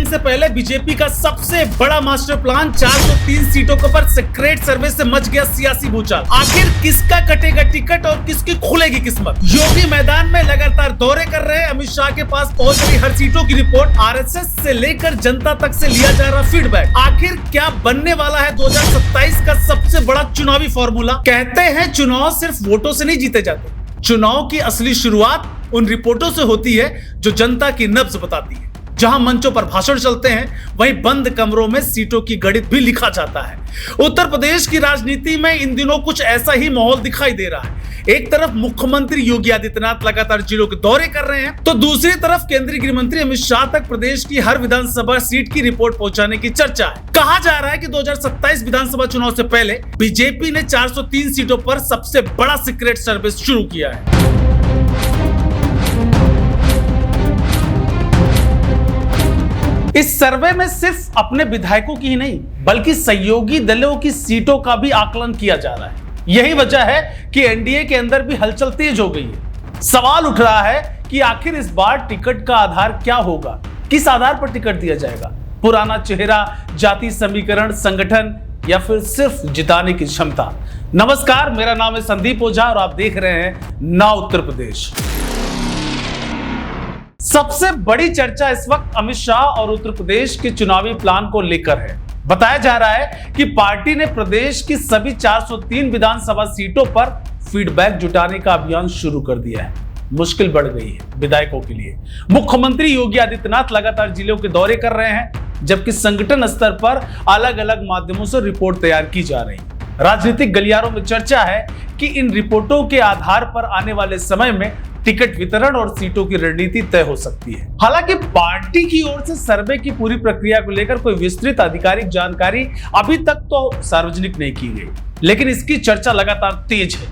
से पहले बीजेपी का सबसे बड़ा मास्टर प्लान 403 सीटों पर सेक्रेट सर्वे से मच गया सियासी भूचाल। आखिर किसका कटेगा टिकट और किसकी खुलेगी किस्मत? योगी मैदान में लगातार दौरे कर रहे हैं। अमित शाह के पास पहुंच रही हर सीटों की रिपोर्ट, आरएसएस से लेकर जनता तक से लिया जा रहा फीडबैक। आखिर क्या बनने वाला है 2027 का सबसे बड़ा चुनावी फॉर्मूला? कहते हैं चुनाव सिर्फ वोटों से नहीं जीते जाते, चुनाव की असली शुरुआत उन रिपोर्टों से होती है जो जनता की नब्ज बताती है। जहां मंचों पर भाषण चलते हैं, वहीं बंद कमरों में सीटों की गणित भी लिखा जाता है। उत्तर प्रदेश की राजनीति में इन दिनों कुछ ऐसा ही माहौल दिखाई दे रहा है। एक तरफ मुख्यमंत्री योगी आदित्यनाथ लगातार जिलों के दौरे कर रहे हैं, तो दूसरी तरफ केंद्रीय गृह मंत्री अमित शाह तक प्रदेश की हर विधानसभा सीट की रिपोर्ट पहुंचाने की चर्चा है। कहा जा रहा है कि 2027 विधानसभा चुनाव से पहले बीजेपी ने 403 सीटों पर सबसे बड़ा सीक्रेट सर्वे शुरू किया है। इस सर्वे में सिर्फ अपने विधायकों की ही नहीं, बल्कि सहयोगी दलों की सीटों का भी आकलन किया जा रहा है। यही वजह है कि एनडीए के अंदर भी हलचल तेज हो गई है। सवाल उठ रहा है कि आखिर इस बार टिकट का आधार क्या होगा, किस आधार पर टिकट दिया जाएगा? पुराना चेहरा, जाति समीकरण, संगठन, या फिर सिर्फ जिताने की क्षमता? नमस्कार, मेरा नाम है संदीप ओझा और आप देख रहे हैं नाउ उत्तर प्रदेश। सबसे बड़ी चर्चा इस वक्त अमित शाह और उत्तर प्रदेश के चुनावी प्लान को लेकर है। बताया जा रहा है कि पार्टी ने प्रदेश की सभी 403 विधानसभा सीटों पर फीडबैक जुटाने का अभियान शुरू कर दिया है। मुश्किल बढ़ गई है विधायकों के लिए। मुख्यमंत्री योगी आदित्यनाथ लगातार जिलों के दौरे कर रहे हैं, जबकि संगठन स्तर पर अलग अलग माध्यमों से रिपोर्ट तैयार की जा रही है। राजनीतिक गलियारों में चर्चा है कि इन रिपोर्टों के आधार पर आने वाले समय में टिकट वितरण और सीटों की रणनीति तय हो सकती है। हालांकि पार्टी की ओर से सर्वे की पूरी प्रक्रिया को लेकर कोई विस्तृत आधिकारिक जानकारी अभी तक तो सार्वजनिक नहीं की गई, लेकिन इसकी चर्चा लगातार तेज है।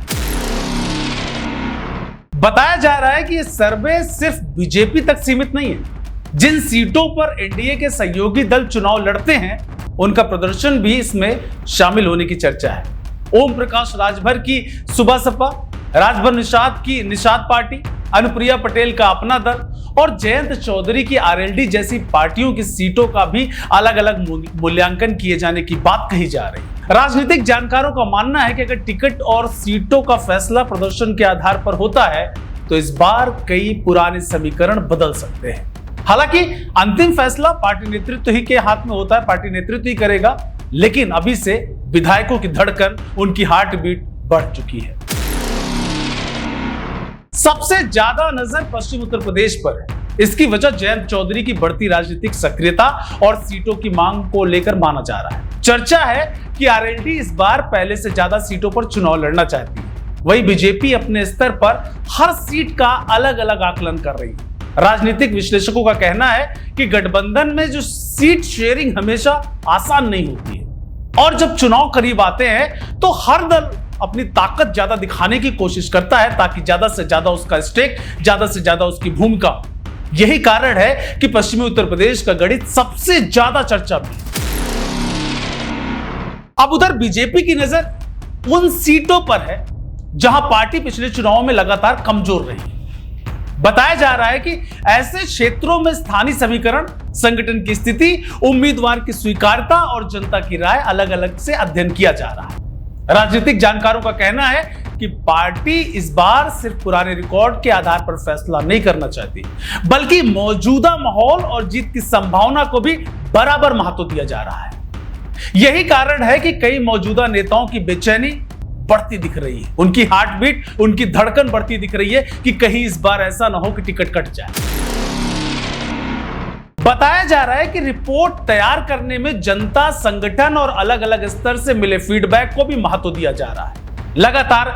बताया जा रहा है कि यह सर्वे सिर्फ बीजेपी तक सीमित नहीं है। जिन सीटों पर एनडीए के सहयोगी दल चुनाव लड़ते हैं, उनका प्रदर्शन भी इसमें शामिल होने की चर्चा है। ओम प्रकाश राजभर की सुबह सपा, राजभर निषाद की निषाद पार्टी, अनुप्रिया पटेल का अपना दल और जयंत चौधरी की आरएलडी जैसी पार्टियों की सीटों का भी अलग अलग मूल्यांकन किए जाने की बात कही जा रही है। राजनीतिक जानकारों का मानना है कि अगर टिकट और सीटों का फैसला प्रदर्शन के आधार पर होता है, तो इस बार कई पुराने समीकरण बदल सकते हैं। हालांकि अंतिम फैसला पार्टी नेतृत्व ही के हाथ में होता है, पार्टी नेतृत्व ही करेगा, लेकिन अभी से विधायकों की धड़कन, उनकी हार्ट बीट बढ़ चुकी है। सबसे ज्यादा नजर पश्चिम उत्तर प्रदेश पर है। इसकी वजह जयंत चौधरी की बढ़ती राजनीतिक सक्रियता और सीटों की मांग को लेकर माना जा रहा है। चर्चा है कि आरएलडी इस बार पहले से ज्यादा सीटों पर चुनाव लड़ना चाहती है। वहीं बीजेपी अपने स्तर पर हर सीट का अलग अलग आकलन कर रही है। राजनीतिक विश्लेषकों का कहना है कि गठबंधन में जो सीट शेयरिंग हमेशा आसान नहीं होती है, और जब चुनाव करीब आते हैं तो हर दल अपनी ताकत ज्यादा दिखाने की कोशिश करता है, ताकि ज्यादा से ज्यादा उसका स्टेक, ज्यादा से ज्यादा उसकी भूमिका। यही कारण है कि पश्चिमी उत्तर प्रदेश का गणित सबसे ज्यादा चर्चा में। अब उधर बीजेपी की नजर उन सीटों पर है जहां पार्टी पिछले चुनावों में लगातार कमजोर रही। बताया जा रहा है कि ऐसे क्षेत्रों में स्थानीय समीकरण, संगठन की स्थिति, उम्मीदवार की स्वीकार्यता और जनता की राय अलग अलग से अध्ययन किया जा रहा है। राजनीतिक जानकारों का कहना है कि पार्टी इस बार सिर्फ पुराने रिकॉर्ड के आधार पर फैसला नहीं करना चाहती, बल्कि मौजूदा माहौल और जीत की संभावना को भी बराबर महत्व दिया जा रहा है। यही कारण है कि कई मौजूदा नेताओं की बेचैनी बढ़ती दिख रही है, उनकी हार्ट बीट, उनकी धड़कन बढ़ती दिख रही है कि कहीं इस बार ऐसा ना हो कि टिकट कट जाए। बताया जा रहा है कि रिपोर्ट तैयार करने में जनता, संगठन और अलग अलग स्तर से मिले फीडबैक को भी महत्व दिया जा रहा है। लगातार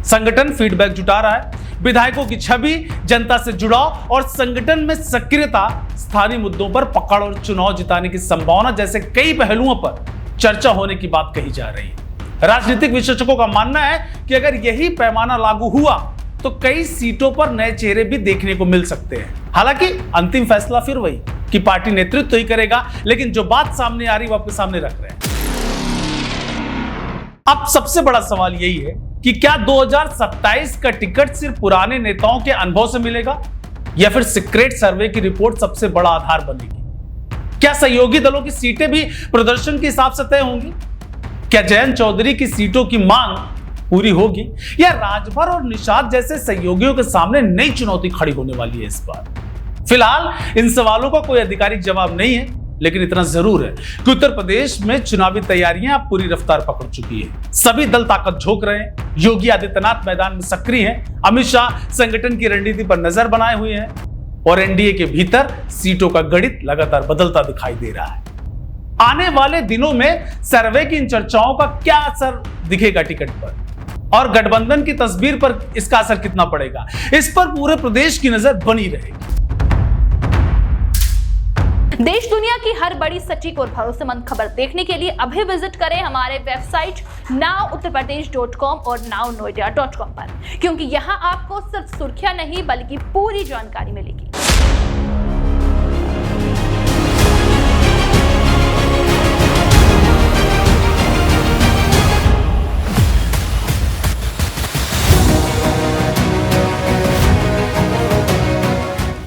संगठन फीडबैक जुटा रहा है। विधायकों की छवि, जनता से जुड़ाव और संगठन में सक्रियता, स्थानीय मुद्दों पर पकड़ और चुनाव जिताने की संभावना जैसे कई पहलुओं पर चर्चा होने की बात कही जा रही है। राजनीतिक विशेषज्ञों का मानना है कि अगर यही पैमाना लागू हुआ तो कई सीटों पर नए चेहरे भी देखने को मिल सकते हैं। हालांकि अंतिम फैसला फिर वही कि पार्टी नेतृत्व ही करेगा, लेकिन जो बात सामने आ रही वो आपके सामने रख रहे हैं। अब सबसे बड़ा सवाल यही है कि क्या 2027 का टिकट सिर्फ पुराने नेताओं के अनुभव से मिलेगा, या फिर सीक्रेट सर्वे की रिपोर्ट सबसे बड़ा आधार बनेगी? क्या सहयोगी दलों की सीटें भी प्रदर्शन के हिसाब से तय होंगी? क्या जयंत चौधरी की सीटों की मांग पूरी होगी या राजभर और निषाद जैसे सहयोगियों के सामने नई चुनौती खड़ी होने वाली है इस बार? फिलहाल इन सवालों का कोई आधिकारिक जवाब नहीं है, लेकिन इतना जरूर है कि उत्तर प्रदेश में चुनावी तैयारियां पूरी रफ्तार पकड़ चुकी है। सभी दल ताकत झोंक रहे हैं। योगी आदित्यनाथ मैदान में सक्रिय हैं। अमित शाह संगठन की रणनीति पर नजर बनाए हुए हैं और एनडीए के भीतर सीटों का गणित लगातार बदलता दिखाई दे रहा है। आने वाले दिनों में सर्वे की इन चर्चाओं का क्या असर दिखेगा टिकट पर और गठबंधन की तस्वीर पर इसका असर कितना पड़ेगा, इस पर पूरे प्रदेश की नजर बनी रहेगी। देश दुनिया की हर बड़ी सटीक और भरोसेमंद खबर देखने के लिए अभी विजिट करें हमारे वेबसाइट nowuttarpradesh.com और nownoida.com पर, क्योंकि यहां आपको सिर्फ सुर्खियां नहीं बल्कि पूरी जानकारी मिलेगी।